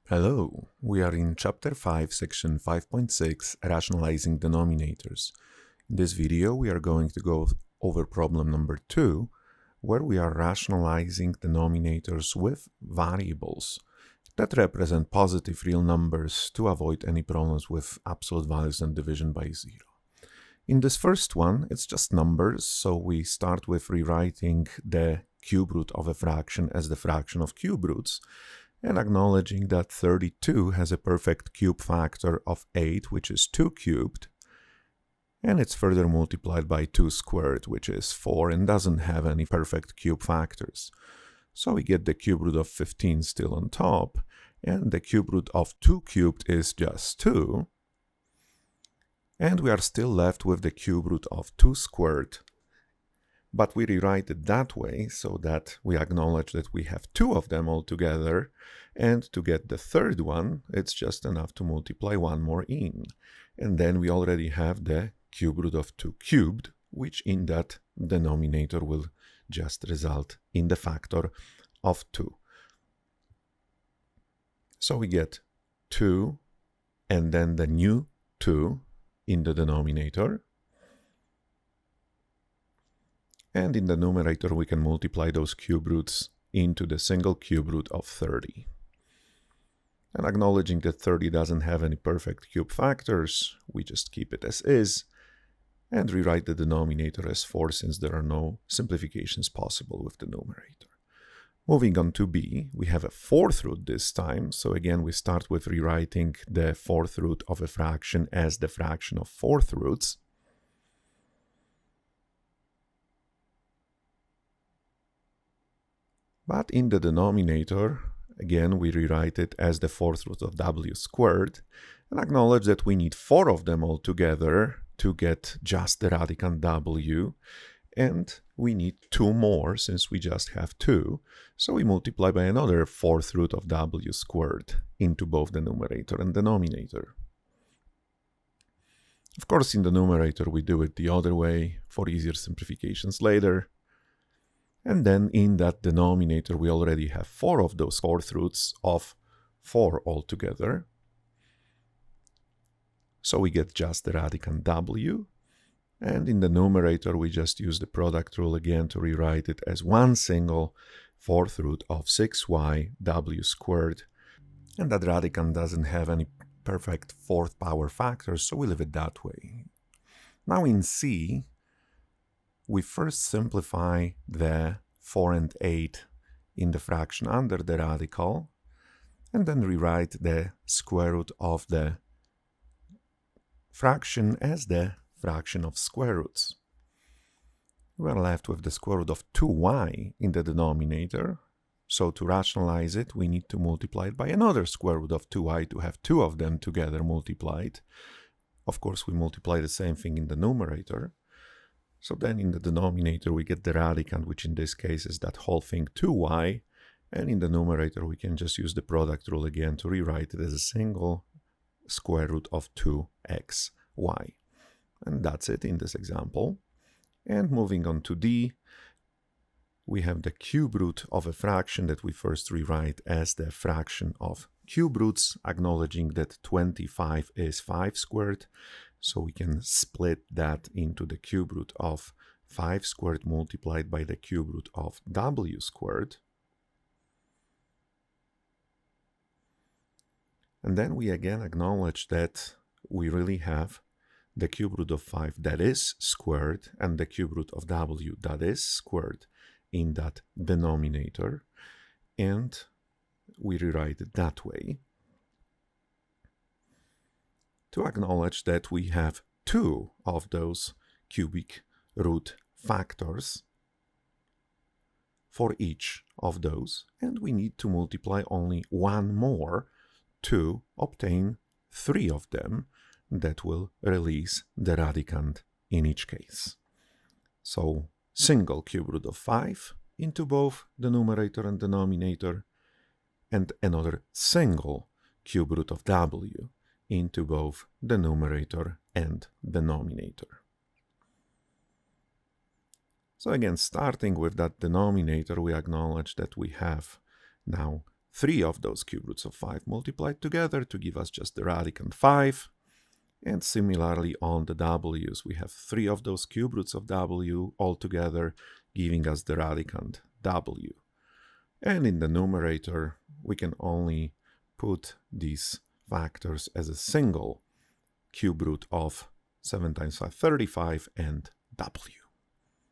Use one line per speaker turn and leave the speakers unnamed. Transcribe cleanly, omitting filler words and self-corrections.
Hello, we are in Chapter 5, Section 5.6, Rationalizing Denominators. In this video, we are going to go over problem number 2, where we are rationalizing denominators with variables that represent positive real numbers to avoid any problems with absolute values and division by 0. In this first one, it's just numbers, so we start with rewriting the cube root of a fraction as the fraction of cube roots, and acknowledging that 32 has a perfect cube factor of 8, which is 2 cubed, and it's further multiplied by 2 squared, which is 4, and doesn't have any perfect cube factors. So we get the cube root of 15 still on top, and the cube root of 2 cubed is just 2, and we are still left with the cube root of 2 squared. But we rewrite it that way so that we acknowledge that we have 2 of them altogether, and to get the third one, it's just enough to multiply 1 more in. And then we already have the cube root of 2 cubed, which in that denominator will just result in the factor of 2. So we get 2 and then the new 2 in the denominator. And in the numerator, we can multiply those cube roots into the single cube root of 30. And acknowledging that 30 doesn't have any perfect cube factors, we just keep it as is and rewrite the denominator as 4 since there are no simplifications possible with the numerator. Moving on to b, we have a fourth root this time. So again, we start with rewriting the fourth root of a fraction as the fraction of fourth roots. But in the denominator, again, we rewrite it as the fourth root of w squared, and acknowledge that we need 4 of them altogether to get just the radicand w, and we need 2 more since we just have 2, so we multiply by another fourth root of w squared into both the numerator and denominator. Of course, in the numerator, we do it the other way for easier simplifications later. And then in that denominator, we already have 4 of those fourth roots of 4 altogether. So we get just the radicand w. And in the numerator, we just use the product rule again to rewrite it as one single fourth root of 6y w squared. And that radicand doesn't have any perfect fourth power factors, so we leave it that way. Now in c, we first simplify the 4 and 8 in the fraction under the radical, and then rewrite the square root of the fraction as the fraction of square roots. We are left with the square root of 2y in the denominator, so to rationalize it, we need to multiply it by another square root of 2y to have 2 of them together multiplied. Of course, we multiply the same thing in the numerator. So then in the denominator, we get the radicand, which in this case is that whole thing 2y. And in the numerator, we can just use the product rule again to rewrite it as a single square root of 2xy. And that's it in this example. And moving on to d, we have the cube root of a fraction that we first rewrite as the fraction of cube roots, acknowledging that 25 is 5 squared. So we can split that into the cube root of 5 squared multiplied by the cube root of w squared. And then we again acknowledge that we really have the cube root of 5 that is squared and the cube root of w that is squared in that denominator. And we rewrite it that way to acknowledge that we have 2 of those cubic root factors for each of those, and we need to multiply only 1 more to obtain 3 of them that will release the radicand in each case. So single cube root of 5 into both the numerator and denominator, and another single cube root of w into both the numerator and denominator. So again, starting with that denominator, we acknowledge that we have now 3 of those cube roots of 5 multiplied together to give us just the radicand 5. And similarly on the w's, we have 3 of those cube roots of w all together, giving us the radicand w. And in the numerator, we can only put these factors as a single cube root of 7 times 5, 35, and w.